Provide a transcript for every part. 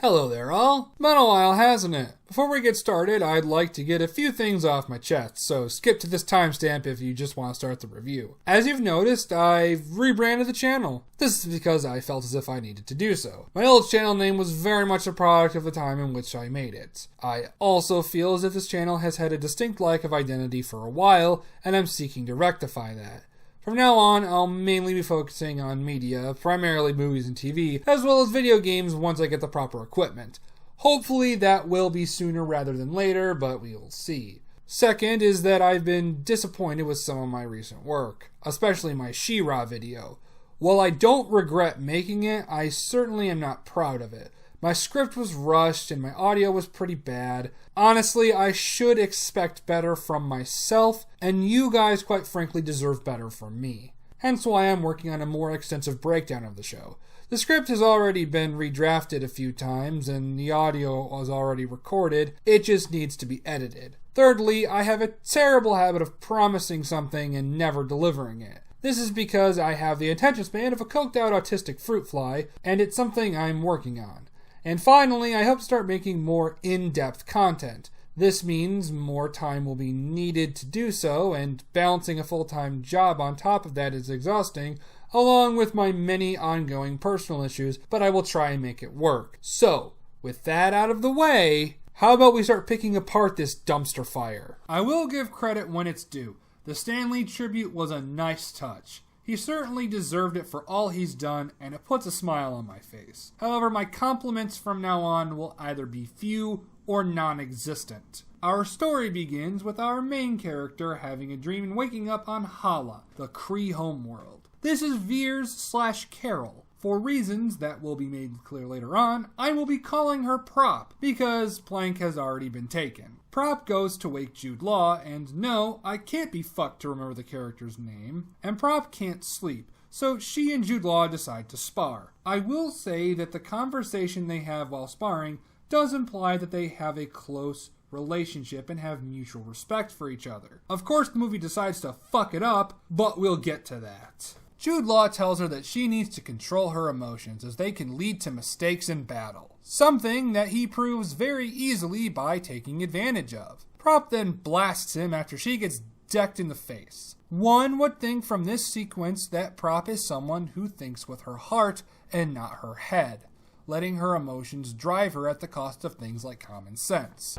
Hello there all. Been a while, hasn't it? Before we get started, I'd like to get a few things off my chest, so skip to this timestamp if you just want to start the review. As you've noticed, I've rebranded the channel. This is because I felt as if I needed to do so. My old channel name was very much a product of the time in which I made it. I also feel as if this channel has had a distinct lack of identity for a while, and I'm seeking to rectify that. From now on, I'll mainly be focusing on media, primarily movies and TV, as well as video games once I get the proper equipment. Hopefully that will be sooner rather than later, but we'll see. Second is that I've been disappointed with some of my recent work, especially my She-Ra video. While I don't regret making it, I certainly am not proud of it. My script was rushed and my audio was pretty bad. Honestly, I should expect better from myself, and you guys quite frankly deserve better from me. Hence why I'm working on a more extensive breakdown of the show. The script has already been redrafted a few times and the audio was already recorded, it just needs to be edited. Thirdly, I have a terrible habit of promising something and never delivering it. This is because I have the attention span of a coked out autistic fruit fly, and it's something I'm working on. And finally, I hope to start making more in-depth content. This means more time will be needed to do so, and balancing a full-time job on top of that is exhausting, along with my many ongoing personal issues, but I will try and make it work. So, with that out of the way, how about we start picking apart this dumpster fire? I will give credit when it's due. The Stan Lee tribute was a nice touch. He certainly deserved it for all he's done, and it puts a smile on my face. However, my compliments from now on will either be few or non-existent. Our story begins with our main character having a dream and waking up on Hala, the Kree homeworld. This is Veers/Carol. For reasons that will be made clear later on, I will be calling her Prop, because Plank has already been taken. Prop goes to wake Jude Law, and no, I can't be fucked to remember the character's name, and Prop can't sleep, so she and Jude Law decide to spar. I will say that the conversation they have while sparring does imply that they have a close relationship and have mutual respect for each other. Of course, the movie decides to fuck it up, but we'll get to that. Jude Law tells her that she needs to control her emotions as they can lead to mistakes in battle. Something that he proves very easily by taking advantage of. Prop then blasts him after she gets decked in the face. One would think from this sequence that Prop is someone who thinks with her heart and not her head, letting her emotions drive her at the cost of things like common sense.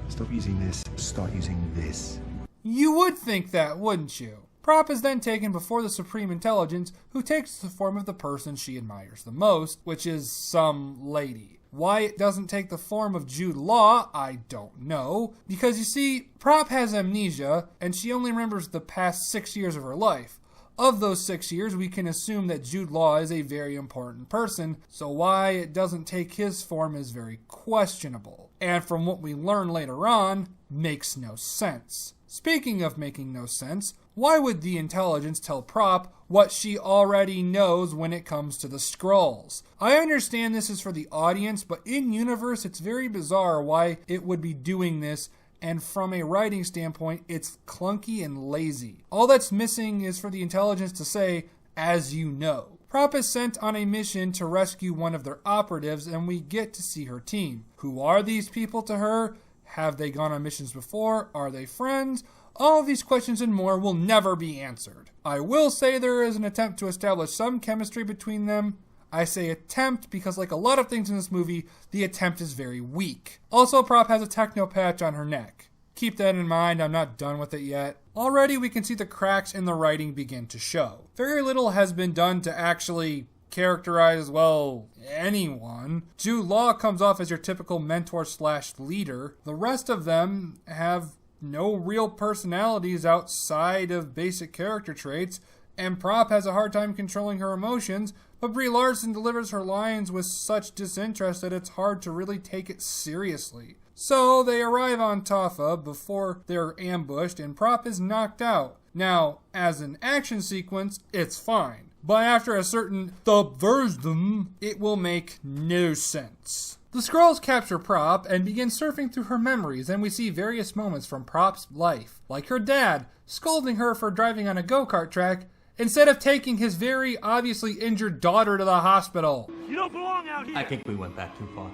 Stop using this, start using this. You would think that, wouldn't you? Prop is then taken before the Supreme Intelligence, who takes the form of the person she admires the most, which is some lady. Why it doesn't take the form of Jude Law, I don't know. Because you see, Prop has amnesia, and she only remembers the past 6 years of her life. Of those 6 years, we can assume that Jude Law is a very important person, so why it doesn't take his form is very questionable. And from what we learn later on, makes no sense. Speaking of making no sense, why would the Intelligence tell Prop what she already knows when it comes to the Skrulls? I understand this is for the audience, but in-universe it's very bizarre why it would be doing this, and from a writing standpoint, it's clunky and lazy. All that's missing is for the Intelligence to say, as you know. Prop is sent on a mission to rescue one of their operatives, and we get to see her team. Who are these people to her? Have they gone on missions before? Are they friends? All of these questions and more will never be answered. I will say there is an attempt to establish some chemistry between them. I say attempt because, like a lot of things in this movie, the attempt is very weak. Also, Prop has a techno patch on her neck. Keep that in mind, I'm not done with it yet. Already we can see the cracks in the writing begin to show. Very little has been done to actually characterize, well, anyone. Jude Law comes off as your typical mentor/leader. The rest of them have no real personalities outside of basic character traits, and Prop has a hard time controlling her emotions, but Brie Larson delivers her lines with such disinterest that it's hard to really take it seriously. So they arrive on Tafa before they're ambushed, and Prop is knocked out. Now, as an action sequence, it's fine. But after a certain subversion, it will make no sense. The Skrulls capture Prop and begin surfing through her memories, and we see various moments from Prop's life, like her dad scolding her for driving on a go-kart track instead of taking his very obviously injured daughter to the hospital. You don't belong out here! I think we went back too far.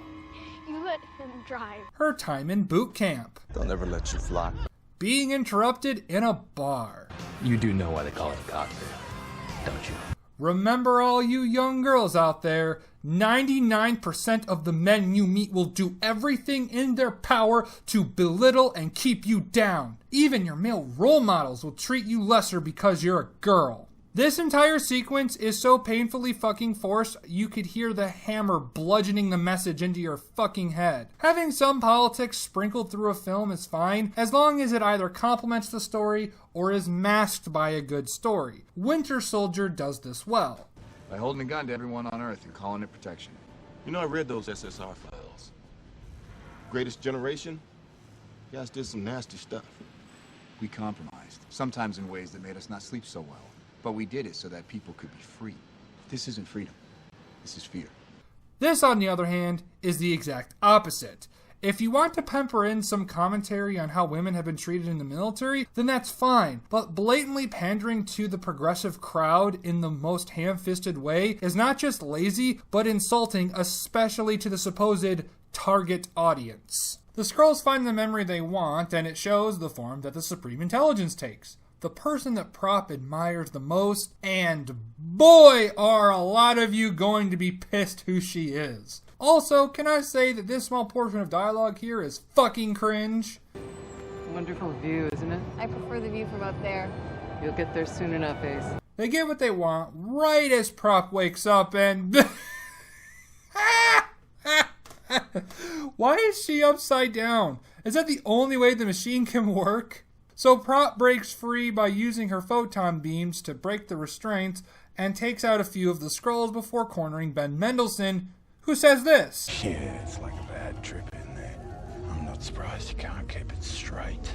You let him drive. Her time in boot camp. They'll never let you fly. Being interrupted in a bar. You do know why they call it a cockpit, don't you? Remember, all you young girls out there, 99% of the men you meet will do everything in their power to belittle and keep you down. Even your male role models will treat you lesser because you're a girl. This entire sequence is so painfully fucking forced, you could hear the hammer bludgeoning the message into your fucking head. Having some politics sprinkled through a film is fine, as long as it either complements the story or is masked by a good story. Winter Soldier does this well. By holding a gun to everyone on Earth and calling it protection. You know, I read those SSR files. Greatest Generation? You guys did some nasty stuff. We compromised, sometimes in ways that made us not sleep so well. But we did it so that people could be free. This isn't freedom. This is fear. This, on the other hand, is the exact opposite. If you want to pamper in some commentary on how women have been treated in the military, then that's fine. But blatantly pandering to the progressive crowd in the most ham-fisted way is not just lazy, but insulting, especially to the supposed target audience. The Skrulls find the memory they want, and it shows the form that the Supreme Intelligence takes. The person that Prop admires the most, and boy, are a lot of you going to be pissed who she is. Also, can I say that this small portion of dialogue here is fucking cringe? Wonderful view, isn't it? I prefer the view from up there. You'll get there soon enough, Ace. They get what they want right as Prop wakes up and... Why is she upside down? Is that the only way the machine can work? So Prop breaks free by using her photon beams to break the restraints and takes out a few of the Skrulls before cornering Ben Mendelsohn, who says this. Yeah, it's like a bad trip in there. I'm not surprised you can't keep it straight.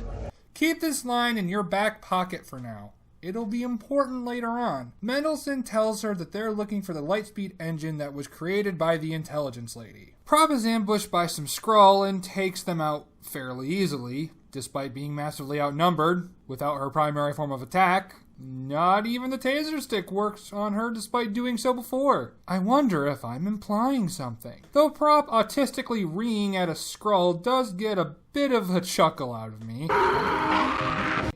Keep this line in your back pocket for now. It'll be important later on. Mendelsohn tells her that they're looking for the Lightspeed engine that was created by the Intelligence Lady. Prop is ambushed by some Skrull and takes them out fairly easily, despite being massively outnumbered without her primary form of attack. Not even the taser stick works on her despite doing so before. I wonder if I'm implying something. Though Prop autistically reeing at a Skrull does get a bit of a chuckle out of me.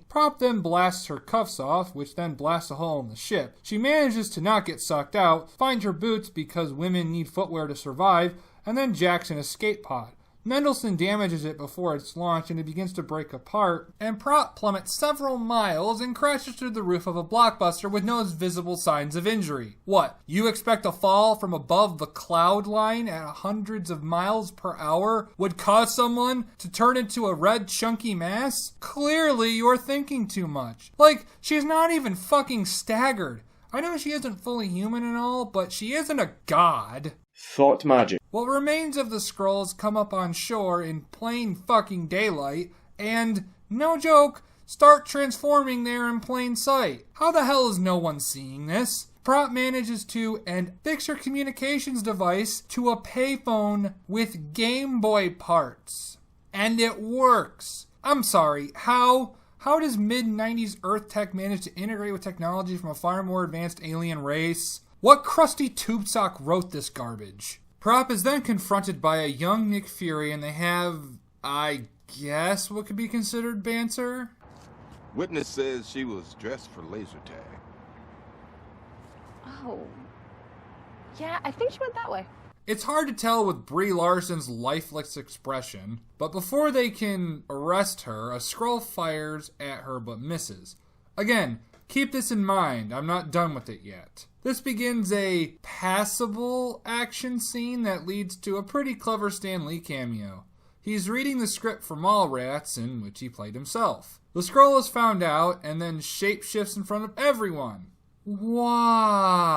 Prop then blasts her cuffs off, which then blasts a hole in the ship. She manages to not get sucked out, find her boots because women need footwear to survive, and then jacks an escape pod. Mendelsohn damages it before it's launched and it begins to break apart, and Prop plummets several miles and crashes through the roof of a blockbuster with no visible signs of injury. What, you expect a fall from above the cloud line at hundreds of miles per hour would cause someone to turn into a red chunky mass? Clearly you're thinking too much. Like, she's not even fucking staggered. I know she isn't fully human and all, but she isn't a god. Thought magic. What remains of the Skrulls come up on shore in plain fucking daylight and, no joke, start transforming there in plain sight. How the hell is no one seeing this? Prop manages to and fix her communications device to a payphone with Game Boy parts. And it works. I'm sorry, how? How does mid-90s Earth tech manage to integrate with technology from a far more advanced alien race? What crusty tube sock wrote this garbage? Prop is then confronted by a young Nick Fury and they have, I guess, what could be considered banter? Witness says she was dressed for laser tag. Oh. Yeah, I think she went that way. It's hard to tell with Brie Larson's lifeless expression, but before they can arrest her, a Skrull fires at her but misses. Again, keep this in mind, I'm not done with it yet. This begins a passable action scene that leads to a pretty clever Stan Lee cameo. He's reading the script for Mallrats, in which he played himself. The Skrull is found out and then shapeshifts in front of everyone. Why?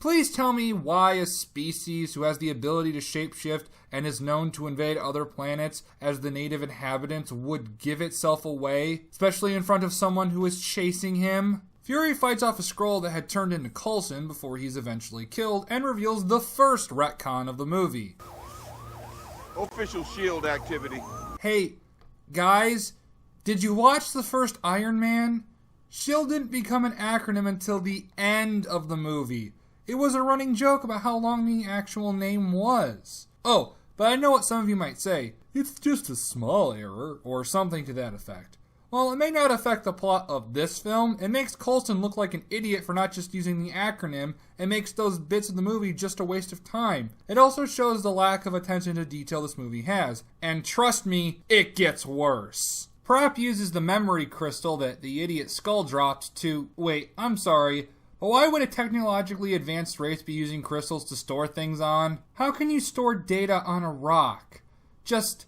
Please tell me why a species who has the ability to shapeshift and is known to invade other planets as the native inhabitants would give itself away, especially in front of someone who is chasing him. Fury fights off a Skrull that had turned into Coulson before he's eventually killed and reveals the first retcon of the movie. Official S.H.I.E.L.D. activity. Hey, guys, did you watch the first Iron Man? S.H.I.E.L.D. didn't become an acronym until the end of the movie. It was a running joke about how long the actual name was. Oh, But I know what some of you might say. It's just a small error, or something to that effect. While it may not affect the plot of this film, it makes Coulson look like an idiot for not just using the acronym, and makes those bits of the movie just a waste of time. It also shows the lack of attention to detail this movie has, and trust me, it gets worse. Prop uses the memory crystal that the idiot Skull dropped to... Wait, I'm sorry, but why would a technologically advanced race be using crystals to store things on? How can you store data on a rock? Just...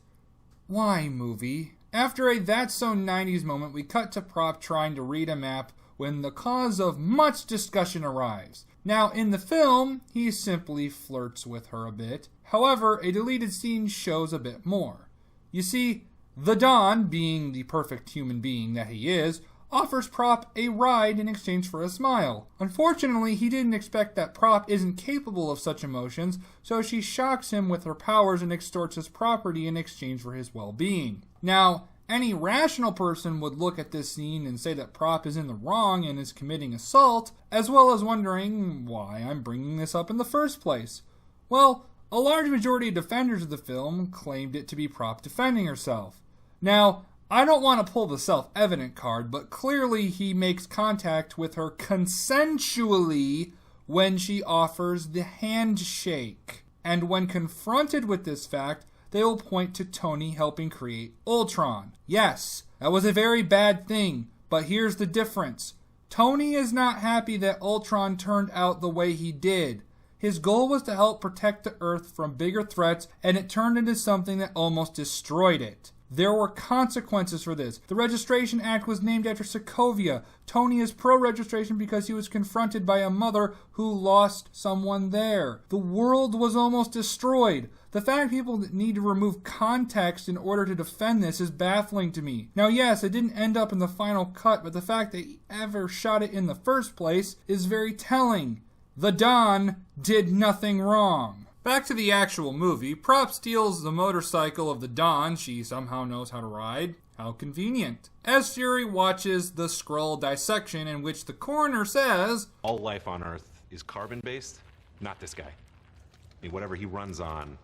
why, movie? After a That's So 90s moment, we cut to Prop trying to read a map when the cause of much discussion arrives. Now, in the film, he simply flirts with her a bit. However, a deleted scene shows a bit more. You see, the Don, being the perfect human being that he is, offers Prop a ride in exchange for a smile. Unfortunately, he didn't expect that Prop isn't capable of such emotions, so she shocks him with her powers and extorts his property in exchange for his well-being. Now, any rational person would look at this scene and say that Prop is in the wrong and is committing assault, as well as wondering why I'm bringing this up in the first place. Well, a large majority of defenders of the film claimed it to be Prop defending herself. Now, I don't want to pull the self-evident card, but clearly he makes contact with her consensually when she offers the handshake. And when confronted with this fact, they will point to Tony helping create Ultron. Yes, that was a very bad thing, but here's the difference. Tony is not happy that Ultron turned out the way he did. His goal was to help protect the Earth from bigger threats, and it turned into something that almost destroyed it. There were consequences for this. The Registration Act was named after Sokovia. Tony is pro-registration because he was confronted by a mother who lost someone there. The world was almost destroyed. The fact people need to remove context in order to defend this is baffling to me. Now yes, it didn't end up in the final cut, but the fact that he ever shot it in the first place is very telling. The Don did nothing wrong. Back to the actual movie, Prop steals the motorcycle of the Don she somehow knows how to ride. How convenient. As Fury watches the Skrull dissection in which the coroner says, all life on Earth is carbon-based, not this guy. I mean, whatever he runs on,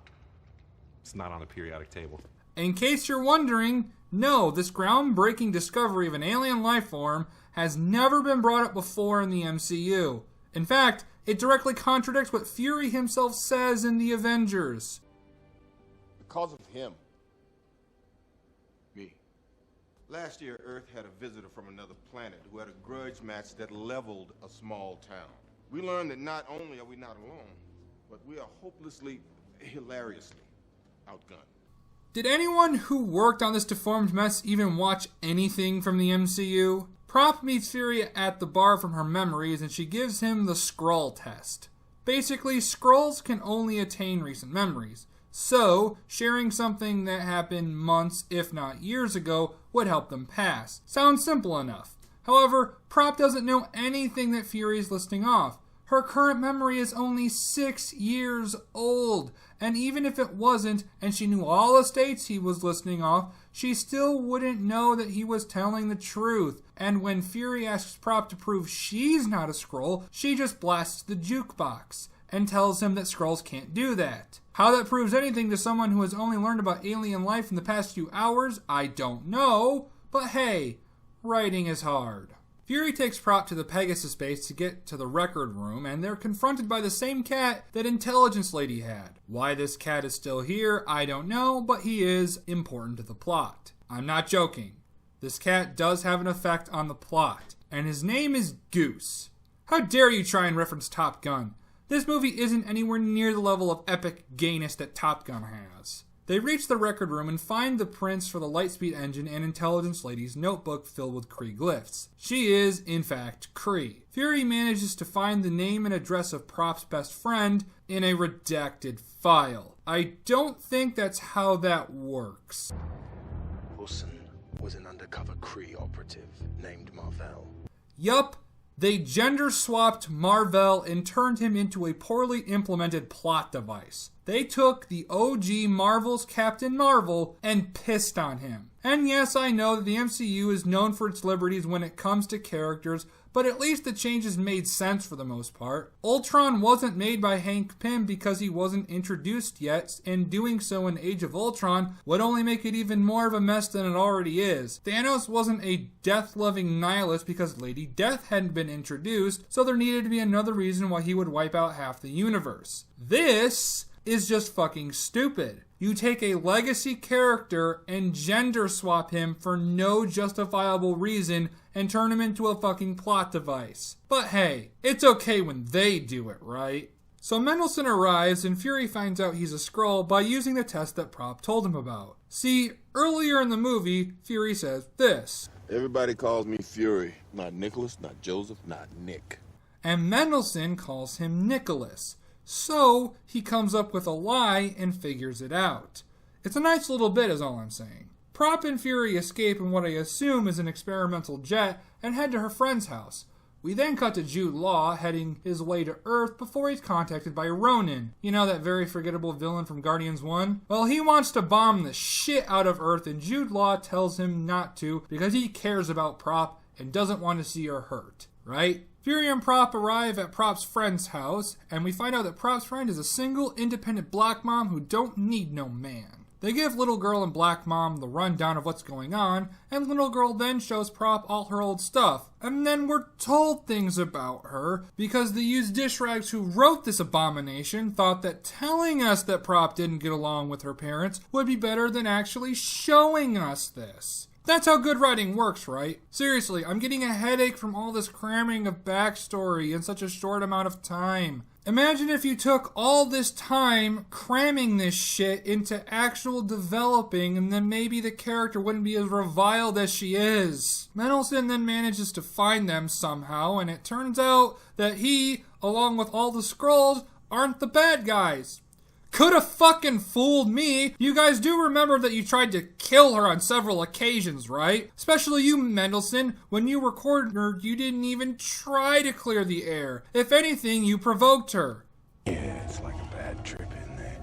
it's not on the periodic table. In case you're wondering, no, this groundbreaking discovery of an alien life form has never been brought up before in the MCU. In fact, it directly contradicts what Fury himself says in the Avengers. Because of him. Me. Last year, Earth had a visitor from another planet who had a grudge match that leveled a small town. We learned that not only are we not alone, but we are hopelessly, hilariously outgunned. Did anyone who worked on this deformed mess even watch anything from the MCU? Prop meets Fury at the bar from her memories, and she gives him the Skrull test. Basically, Skrulls can only attain recent memories, so sharing something that happened months, if not years ago, would help them pass. Sounds simple enough. However, Prop doesn't know anything that Fury is listing off. Her current memory is only 6 years old, and even if it wasn't, and she knew all the states he was listing off, she still wouldn't know that he was telling the truth. And when Fury asks Prop to prove she's not a Skrull, she just blasts the jukebox and tells him that Skrulls can't do that. How that proves anything to someone who has only learned about alien life in the past few hours, I don't know, but hey, writing is hard. Fury takes Prop to the Pegasus base to get to the record room, and they're confronted by the same cat that Intelligence Lady had. Why this cat is still here, I don't know, but he is important to the plot. I'm not joking. This cat does have an effect on the plot, and his name is Goose. How dare you try and reference Top Gun? This movie isn't anywhere near the level of epic gayness that Top Gun has. They reach the record room and find the prints for the Lightspeed engine and Intelligence Lady's notebook filled with Kree glyphs. She is, in fact, Kree. Fury manages to find the name and address of Prop's best friend in a redacted file. I don't think that's how that works. Wilson was an undercover Kree operative named Marvell. Yup, they gender-swapped Marvell and turned him into a poorly implemented plot device. They took the OG Marvel's Captain Marvel and pissed on him. And yes, I know that the MCU is known for its liberties when it comes to characters, but at least the changes made sense for the most part. Ultron wasn't made by Hank Pym because he wasn't introduced yet, and doing so in Age of Ultron would only make it even more of a mess than it already is. Thanos wasn't a death-loving nihilist because Lady Death hadn't been introduced, so there needed to be another reason why he would wipe out half the universe. This is just fucking stupid. You take a legacy character and gender swap him for no justifiable reason and turn him into a fucking plot device. But hey, it's okay when they do it, right? So Mendelsohn arrives and Fury finds out he's a Skrull by using the test that Prop told him about. See, earlier in the movie, Fury says this. Everybody calls me Fury. Not Nicholas, not Joseph, not Nick. And Mendelsohn calls him Nicholas. So he comes up with a lie and figures it out. It's a nice little bit is all I'm saying. Prop and Fury escape in what I assume is an experimental jet and head to her friend's house. We then cut to Jude Law heading his way to Earth before he's contacted by Ronan. You know, that very forgettable villain from Guardians 1? Well, he wants to bomb the shit out of Earth and Jude Law tells him not to because he cares about Prop and doesn't want to see her hurt, right? Fury and Prop arrive at Prop's friend's house, and we find out that Prop's friend is a single, independent black mom who don't need no man. They give Little Girl and Black Mom the rundown of what's going on, and Little Girl then shows Prop all her old stuff. And then we're told things about her, because the used dish rags who wrote this abomination thought that telling us that Prop didn't get along with her parents would be better than actually showing us this. That's how good writing works, right? Seriously, I'm getting a headache from all this cramming of backstory in such a short amount of time. Imagine if you took all this time cramming this shit into actual developing, and then maybe the character wouldn't be as reviled as she is. Mendelsohn then manages to find them somehow, and it turns out that he, along with all the Skrulls, aren't the bad guys. Could have fucking fooled me. You guys do remember that you tried to kill her on several occasions, right? Especially you, Mendelsohn. When you were cornered, you didn't even try to clear the air. If anything, you provoked her. Yeah, it's like a bad trip in there.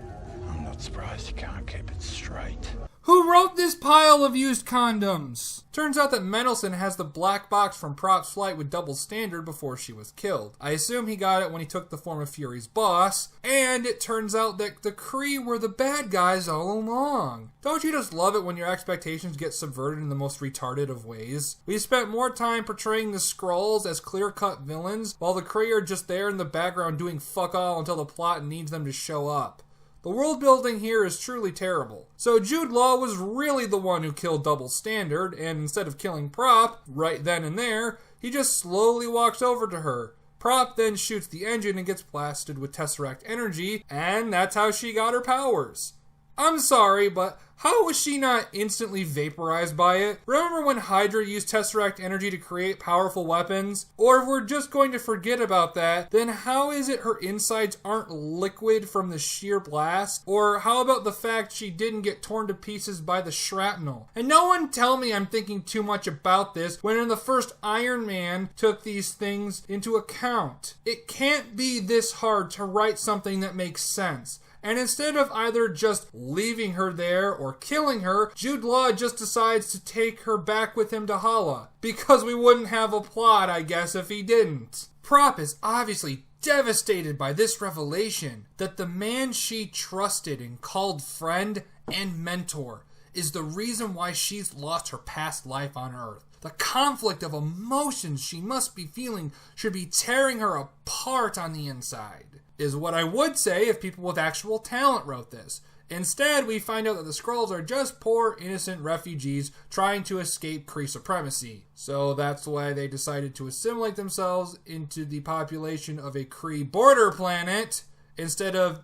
I'm not surprised you can't keep it straight. Who wrote this pile of used condoms? Turns out that Mendelsohn has the black box from Prop's flight with Double Standard before she was killed. I assume he got it when he took the form of Fury's boss, and it turns out that the Kree were the bad guys all along. Don't you just love it when your expectations get subverted in the most retarded of ways? We spent more time portraying the Skrulls as clear-cut villains, while the Kree are just there in the background doing fuck all until the plot needs them to show up. The world building here is truly terrible. So Jude Law was really the one who killed Double Standard, and instead of killing Prop right then and there, he just slowly walks over to her. Prop then shoots the engine and gets blasted with Tesseract energy, and that's how she got her powers. I'm sorry, but how was she not instantly vaporized by it? Remember when Hydra used Tesseract energy to create powerful weapons? Or if we're just going to forget about that, then how is it her insides aren't liquid from the sheer blast? Or how about the fact she didn't get torn to pieces by the shrapnel? And no one tell me I'm thinking too much about this when in the first Iron Man took these things into account. It can't be this hard to write something that makes sense. And instead of either just leaving her there or killing her, Jude Law just decides to take her back with him to Hala. Because we wouldn't have a plot, I guess, if he didn't. Prop is obviously devastated by this revelation that the man she trusted and called friend and mentor is the reason why she's lost her past life on Earth. The conflict of emotions she must be feeling should be tearing her apart on the inside. Is what I would say if people with actual talent wrote this. Instead, we find out that the Skrulls are just poor, innocent refugees trying to escape Kree supremacy. So that's why they decided to assimilate themselves into the population of a Kree border planet instead of,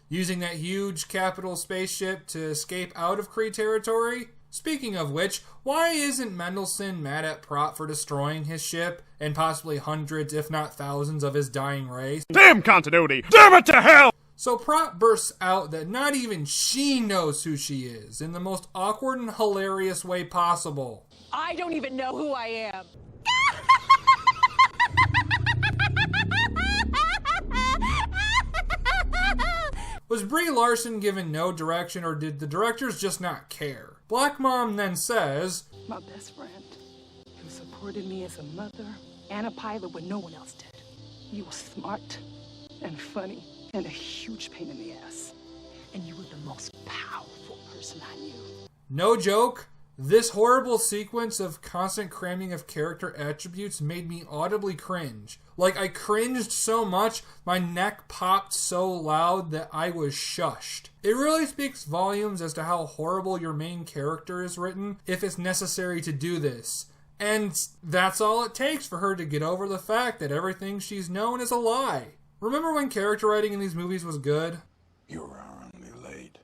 using that huge capital spaceship to escape out of Kree territory. Speaking of which, why isn't Mendelsohn mad at Prop for destroying his ship and possibly hundreds, if not thousands, of his dying race? Damn continuity! Damn it to hell! So Prop bursts out that not even she knows who she is in the most awkward and hilarious way possible. I don't even know who I am. Was Brie Larson given no direction, or did the directors just not care? Black Mom then says, My best friend, who supported me as a mother, and a pilot when no one else did. You were smart and funny and a huge pain in the ass. And you were the most powerful person I knew. No joke, this horrible sequence of constant cramming of character attributes made me audibly cringe. Like, I cringed so much, my neck popped so loud that I was shushed. It really speaks volumes as to how horrible your main character is written, if it's necessary to do this. And that's all it takes for her to get over the fact that everything she's known is a lie. Remember when character writing in these movies was good? You were only late.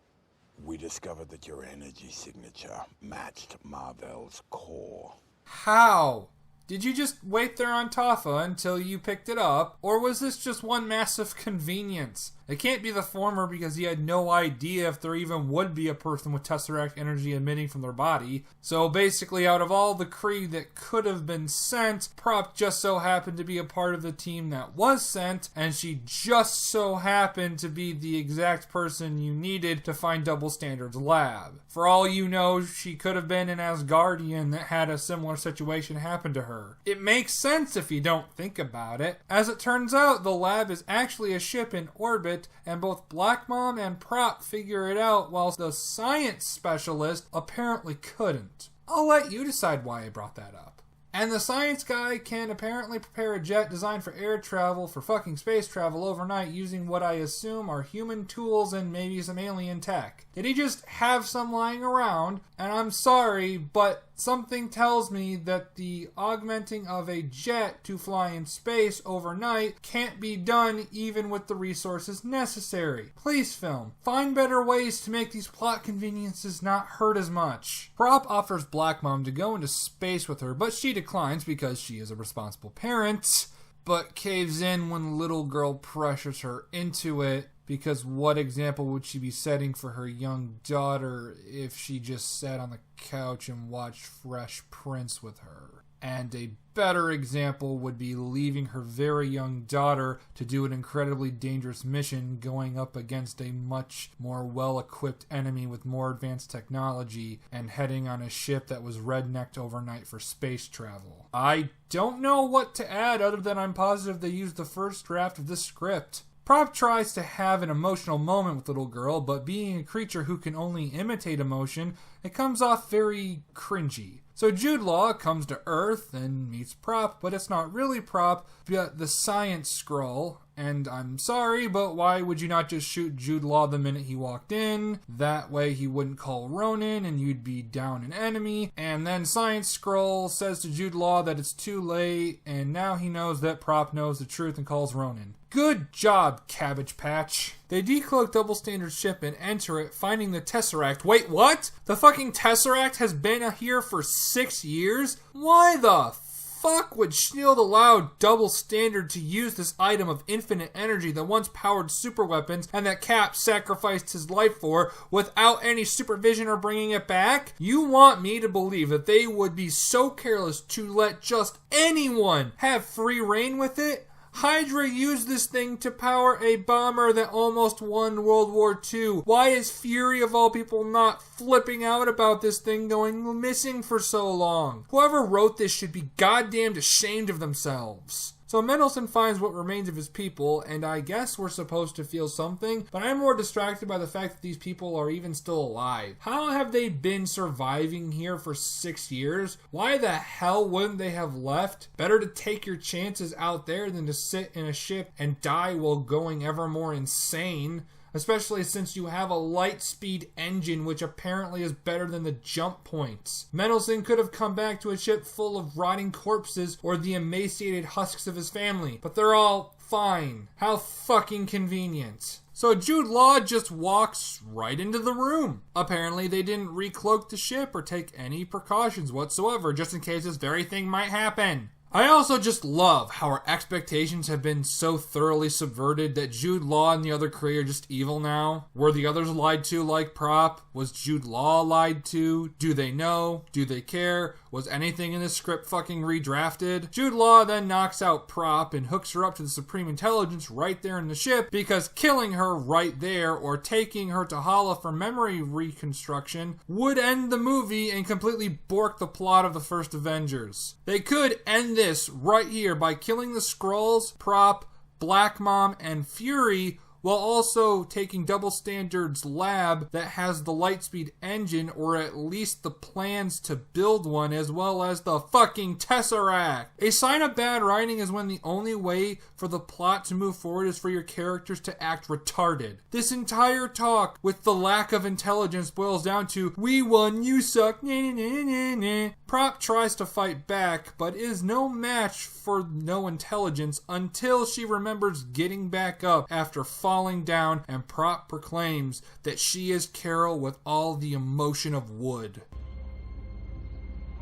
We discovered that your energy signature matched Marvel's core. How? Did you just wait there on Tafa until you picked it up? Or was this just one massive convenience? It can't be the former because he had no idea if there even would be a person with Tesseract energy emitting from their body. So basically, out of all the Kree that could have been sent, Prop just so happened to be a part of the team that was sent, and she just so happened to be the exact person you needed to find Double Standard's lab. For all you know, she could have been an Asgardian that had a similar situation happen to her. It makes sense if you don't think about it. As it turns out, the lab is actually a ship in orbit, and both Black Mom and Prop figure it out, whilst the science specialist apparently couldn't. I'll let you decide why I brought that up. And the science guy can apparently prepare a jet designed for air travel for fucking space travel overnight using what I assume are human tools and maybe some alien tech. Did he just have some lying around? And I'm sorry, but something tells me that the augmenting of a jet to fly in space overnight can't be done even with the resources necessary. Please, film, find better ways to make these plot conveniences not hurt as much. Prop offers Black Mom to go into space with her, but she declines because she is a responsible parent, but caves in when the little girl pressures her into it. Because what example would she be setting for her young daughter if she just sat on the couch and watched Fresh Prince with her? And a better example would be leaving her very young daughter to do an incredibly dangerous mission going up against a much more well-equipped enemy with more advanced technology and heading on a ship that was rednecked overnight for space travel. I don't know what to add other than I'm positive they used the first draft of this script. Prop tries to have an emotional moment with little girl, but being a creature who can only imitate emotion, it comes off very cringy. So Jude Law comes to Earth and meets Prop, but it's not really Prop, but the Science Scroll. And I'm sorry, but why would you not just shoot Jude Law the minute he walked in? That way he wouldn't call Ronan and you'd be down an enemy. And then Science Scroll says to Jude Law that it's too late, and now he knows that Prop knows the truth and calls Ronan. Good job, Cabbage Patch. They decloak Double Standard's ship and enter it, finding the Tesseract. Wait, what? The fucking Tesseract has been here for 6 years? Why the fuck would S.H.I.E.L.D. allow Double Standard to use this item of infinite energy that once powered super weapons and that Cap sacrificed his life for without any supervision or bringing it back? You want me to believe that they would be so careless to let just anyone have free reign with it? Hydra used this thing to power a bomber that almost won World War II. Why is Fury of all people not flipping out about this thing going missing for so long? Whoever wrote this should be goddamned ashamed of themselves. So Mendelsohn finds what remains of his people, and I guess we're supposed to feel something, but I'm more distracted by the fact that these people are even still alive. How have they been surviving here for 6 years? Why the hell wouldn't they have left? Better to take your chances out there than to sit in a ship and die while going ever more insane. Especially since you have a light speed engine which apparently is better than the jump points. Mendelsohn could have come back to a ship full of rotting corpses or the emaciated husks of his family, but they're all fine. How fucking convenient. So Jude Law just walks right into the room. Apparently they didn't recloak the ship or take any precautions whatsoever just in case this very thing might happen. I also just love how our expectations have been so thoroughly subverted that Jude Law and the other Kree are just evil now. Were the others lied to like Prop? Was Jude Law lied to? Do they know? Do they care? Was anything in this script fucking redrafted? Jude Law then knocks out Prop and hooks her up to the Supreme Intelligence right there in the ship because killing her right there or taking her to Hala for memory reconstruction would end the movie and completely bork the plot of the first Avengers. They could end end this right here by killing the Skrulls, Prop, Black Mom, and Fury, while also taking Double Standard's lab that has the Lightspeed engine, or at least the plans to build one, as well as the fucking Tesseract. A sign of bad writing is when the only way for the plot to move forward is for your characters to act retarded. This entire talk with the lack of intelligence boils down to, we won, you suck, nah, nah, nah, nah, nah. Prop tries to fight back, but is no match for no intelligence until she remembers getting back up after falling down, and Prop proclaims that she is Carol with all the emotion of wood.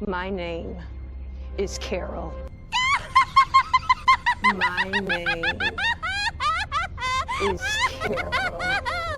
My name is Carol. My name is Carol.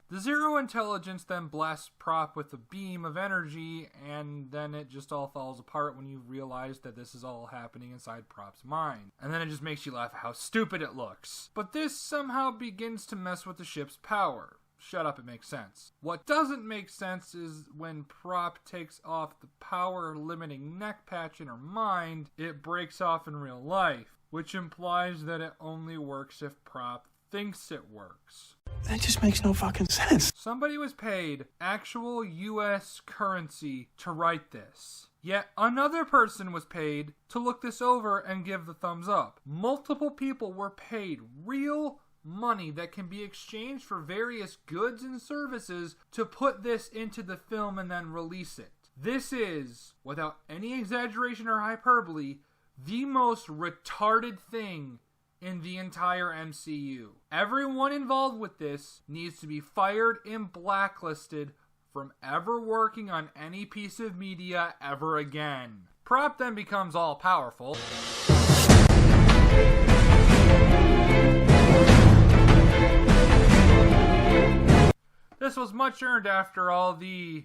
The Zero Intelligence then blasts Prop with a beam of energy, and then it just all falls apart when you realize that this is all happening inside Prop's mind. And then it just makes you laugh at how stupid it looks. But this somehow begins to mess with the ship's power. Shut up, it makes sense. What doesn't make sense is when Prop takes off the power-limiting neck patch in her mind, it breaks off in real life, which implies that it only works if Prop thinks it works. That just makes no fucking sense. Somebody was paid actual US currency to write this. Yet another person was paid to look this over and give the thumbs up. Multiple people were paid real money that can be exchanged for various goods and services to put this into the film and then release it. This is, without any exaggeration or hyperbole, the most retarded thing in the entire MCU. Everyone involved with this needs to be fired and blacklisted from ever working on any piece of media ever again. Prop then becomes all powerful. This was much earned after all the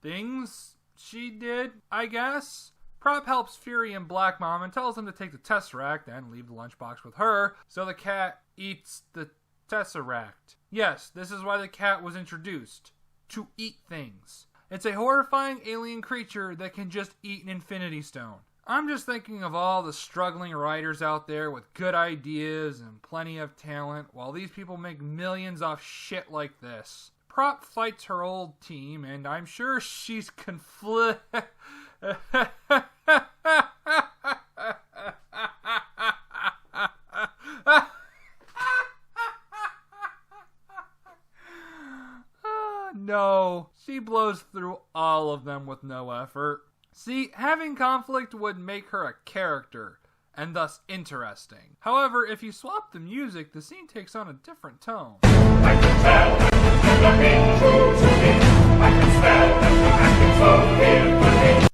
things she did, I guess. Prop helps Fury and Black Mom and tells them to take the Tesseract and leave the lunchbox with her, so the cat eats the Tesseract. Yes, this is why the cat was introduced. To eat things. It's a horrifying alien creature that can just eat an Infinity Stone. I'm just thinking of all the struggling writers out there with good ideas and plenty of talent, while these people make millions off shit like this. Prop fights her old team, and I'm sure she's No, she blows through all of them with no effort. See, having conflict would make her a character, and thus interesting. However, if you swap the music, the scene takes on a different tone. I can tell that you're being true to me. I can smell that you're acting so weird for me.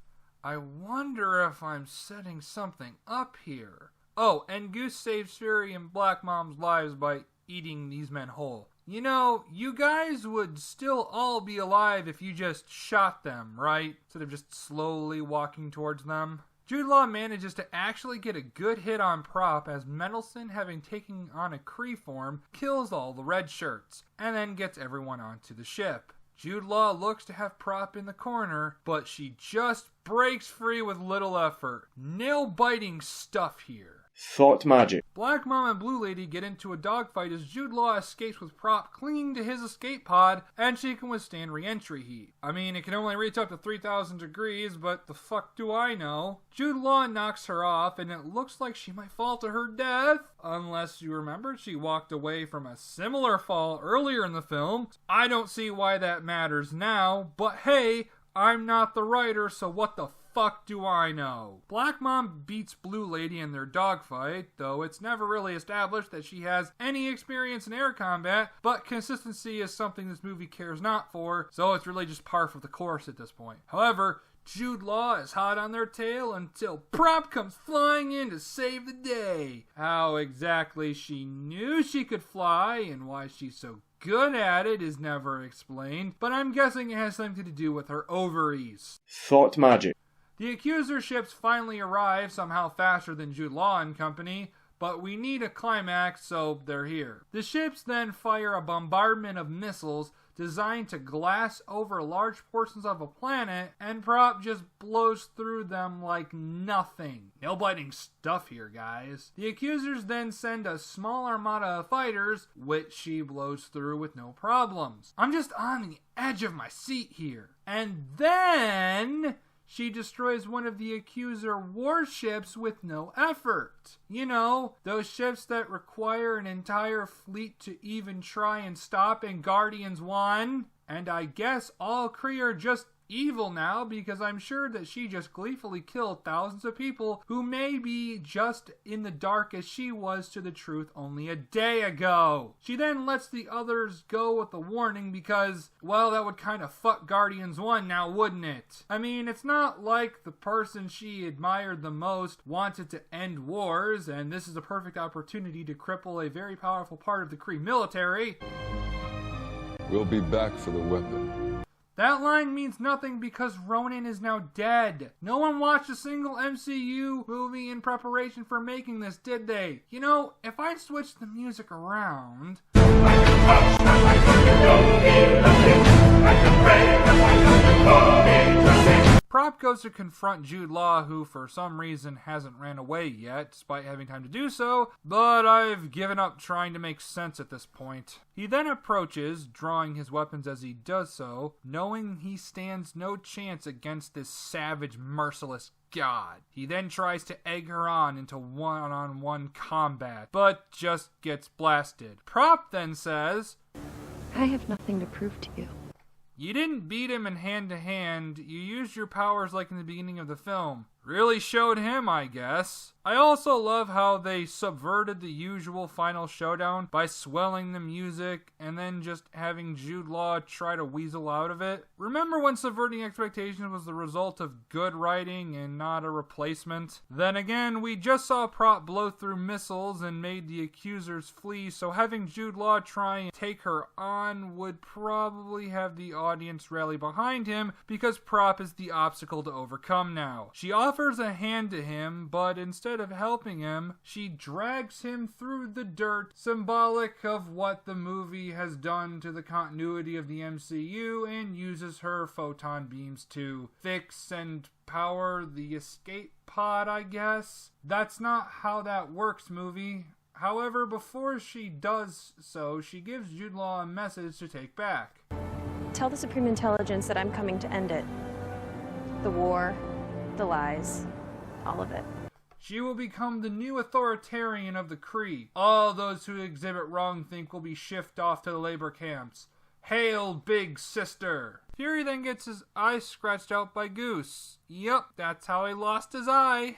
I wonder if I'm setting something up here. Oh, and Goose saves Fury and Black Mom's lives by eating these men whole. You know, you guys would still all be alive if you just shot them, right? Instead of just slowly walking towards them. Jude Law manages to actually get a good hit on Prop as Mendelsohn, having taken on a Kree form, kills all the red shirts, and then gets everyone onto the ship. Jude Law looks to have Prop in the corner, but she just breaks free with little effort. Nail-biting stuff here. Thought magic. Black Mom and Blue Lady get into a dogfight as Jude Law escapes with Prop clinging to his escape pod, and she can withstand re-entry heat. I mean, it can only reach up to 3,000 degrees, but the fuck do I know? Jude Law knocks her off, and it looks like she might fall to her death. Unless you remember, she walked away from a similar fall earlier in the film. I don't see why that matters now, but hey, I'm not the writer, so what the fuck do I know? Black Mom beats Blue Lady in their dogfight, though it's never really established that she has any experience in air combat, but consistency is something this movie cares not for, so it's really just par for the course at this point. However, Jude Law is hot on their tail until Prop comes flying in to save the day. How exactly she knew she could fly and why she's so good at it is never explained, but I'm guessing it has something to do with her ovaries. Thought magic. The accuser ships finally arrive, somehow faster than Jude Law and company, but we need a climax, so they're here. The ships then fire a bombardment of missiles designed to glass over large portions of a planet, and Prop just blows through them like nothing. Nail biting stuff here, guys. The accusers then send a small armada of fighters, which she blows through with no problems. I'm just on the edge of my seat here. And then she destroys one of the accuser warships with no effort. You know, those ships that require an entire fleet to even try and stop in Guardians 1. And I guess all Kree are just evil now, because I'm sure that she just gleefully killed thousands of people who may be just in the dark as she was to the truth only a day ago. She then lets the others go with a warning because, well, that would kind of fuck Guardians 1 now, wouldn't it? I mean, it's not like the person she admired the most wanted to end wars, and this is a perfect opportunity to cripple a very powerful part of the Kree military. We'll be back for the weapon. That line means nothing because Ronan is now dead. No one watched a single MCU movie in preparation for making this, did they? You know, if I switch the music around... Prop goes to confront Jude Law, who for some reason hasn't ran away yet, despite having time to do so, but I've given up trying to make sense at this point. He then approaches, drawing his weapons as he does so, knowing he stands no chance against this savage, merciless god. He then tries to egg her on into one-on-one combat, but just gets blasted. Prop then says, I have nothing to prove to you. You didn't beat him in hand-to-hand, you used your powers like in the beginning of the film. Really showed him, I guess. I also love how they subverted the usual final showdown by swelling the music and then just having Jude Law try to weasel out of it. Remember when subverting expectations was the result of good writing and not a replacement? Then again, we just saw Prop blow through missiles and made the accusers flee, so having Jude Law try and take her on would probably have the audience rally behind him because Prop is the obstacle to overcome now. She offers a hand to him, but instead of helping him, she drags him through the dirt, symbolic of what the movie has done to the continuity of the MCU, and uses her photon beams to fix and power the escape pod, I guess. That's not how that works, movie. However, before she does so, she gives Jude Law a message to take back. Tell the Supreme Intelligence that I'm coming to end it. The war, the lies, all of it. She will become the new authoritarian of the Kree. All those who exhibit wrongthink will be shipped off to the labor camps. Hail, big sister! Fury then gets his eye scratched out by Goose. Yep, that's how he lost his eye.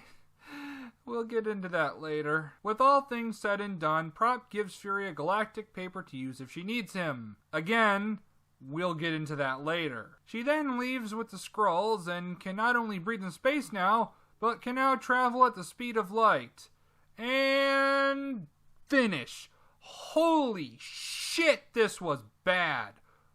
We'll get into that later. With all things said and done, Prop gives Fury a galactic paper to use if she needs him. Again, we'll get into that later. She then leaves with the Skrulls and can not only breathe in space now, but can now travel at the speed of light. And finish. Holy shit, this was bad.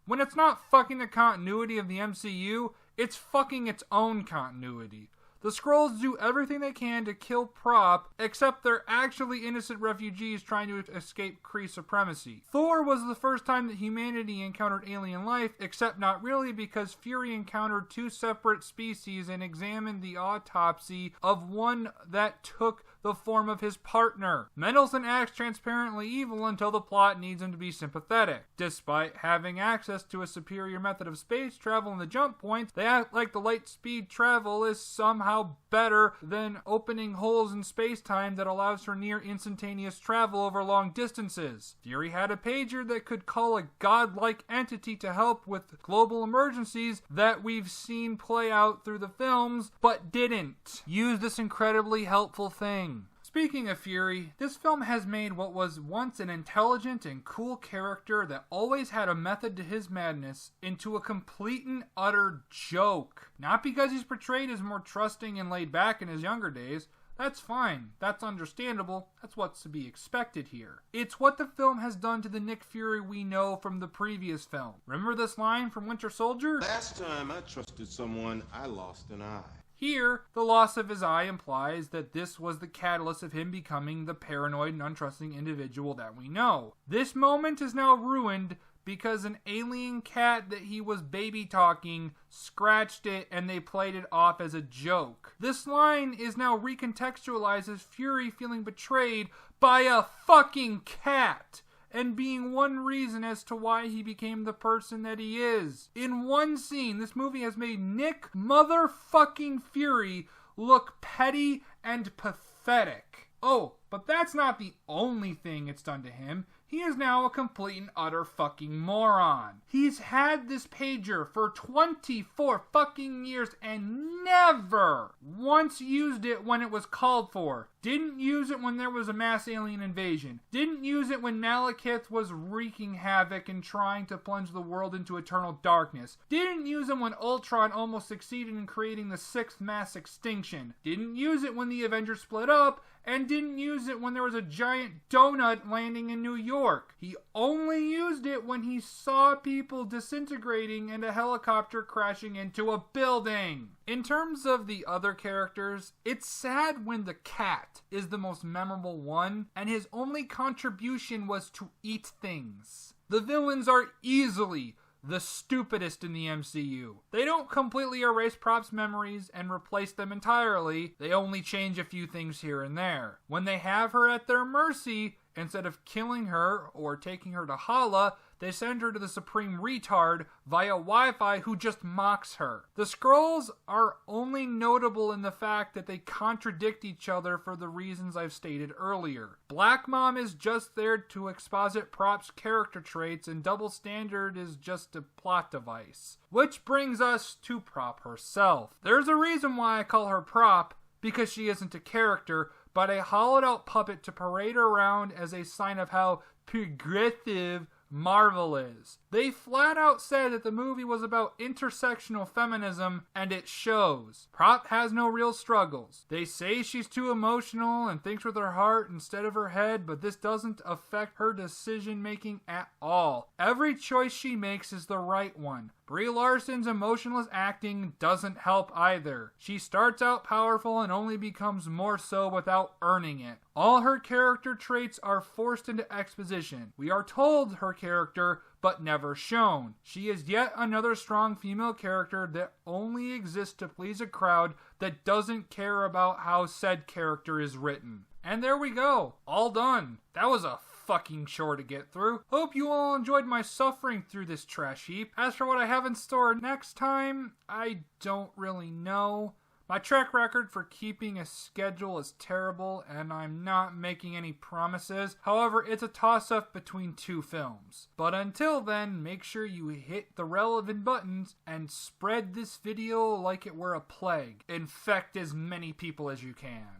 When it's not fucking the continuity of the MCU, it's fucking its own continuity. The Skrulls do everything they can to kill Prop, except they're actually innocent refugees trying to escape Kree supremacy. Thor was the first time that humanity encountered alien life, except not really, because Fury encountered two separate species and examined the autopsy of one that took the form of his partner. Mendelsohn acts transparently evil until the plot needs him to be sympathetic. Despite having access to a superior method of space travel in the jump points, they act like the light speed travel is somehow better than opening holes in space-time that allows for near instantaneous travel over long distances. Fury had a pager that could call a godlike entity to help with global emergencies that we've seen play out through the films, but didn't use this incredibly helpful thing. Speaking of Fury, this film has made what was once an intelligent and cool character that always had a method to his madness into a complete and utter joke. Not because he's portrayed as more trusting and laid back in his younger days. That's fine. That's understandable. That's what's to be expected here. It's what the film has done to the Nick Fury we know from the previous film. Remember this line from Winter Soldier? Last time I trusted someone, I lost an eye. Here, the loss of his eye implies that this was the catalyst of him becoming the paranoid and untrusting individual that we know. This moment is now ruined because an alien cat that he was baby talking scratched it and they played it off as a joke. This line is now recontextualized as Fury feeling betrayed by a fucking cat, and being one reason as to why he became the person that he is. In one scene, this movie has made Nick motherfucking Fury look petty and pathetic. Oh, but that's not the only thing it's done to him. He is now a complete and utter fucking moron. He's had this pager for 24 fucking years and never once used it when it was called for. Didn't use it when there was a mass alien invasion. Didn't use it when Malekith was wreaking havoc and trying to plunge the world into eternal darkness. Didn't use it when Ultron almost succeeded in creating the 6th mass extinction. Didn't use it when the Avengers split up, and didn't use it when there was a giant donut landing in New York. He only used it when he saw people disintegrating and a helicopter crashing into a building. In terms of the other characters, it's sad when the cat is the most memorable one, and his only contribution was to eat things. The villains are easily the stupidest in the MCU. They don't completely erase Prop's memories and replace them entirely. They only change a few things here and there. When they have her at their mercy, instead of killing her or taking her to Hala, they send her to the Supreme Retard via Wi-Fi who just mocks her. The Skrulls are only notable in the fact that they contradict each other for the reasons I've stated earlier. Black Mom is just there to exposit Prop's character traits, and Double Standard is just a plot device. Which brings us to Prop herself. There's a reason why I call her Prop, because she isn't a character, but a hollowed out puppet to parade around as a sign of how progressive Marvel is. They flat out said that the movie was about intersectional feminism, and it shows. Prop has no real struggles. They say she's too emotional and thinks with her heart instead of her head, but this doesn't affect her decision making at all. Every choice she makes is the right one. Brie Larson's emotionless acting doesn't help either. She starts out powerful and only becomes more so without earning it. All her character traits are forced into exposition. We are told her character, but never shown. She is yet another strong female character that only exists to please a crowd that doesn't care about how said character is written. And there we go. All done. That was a fucking chore to get through. Hope you all enjoyed my suffering through this trash heap. As for what I have in store next time, I don't really know. My track record for keeping a schedule is terrible, and I'm not making any promises. However, it's a toss-up between two films. But until then, make sure you hit the relevant buttons and spread this video like it were a plague. Infect as many people as you can.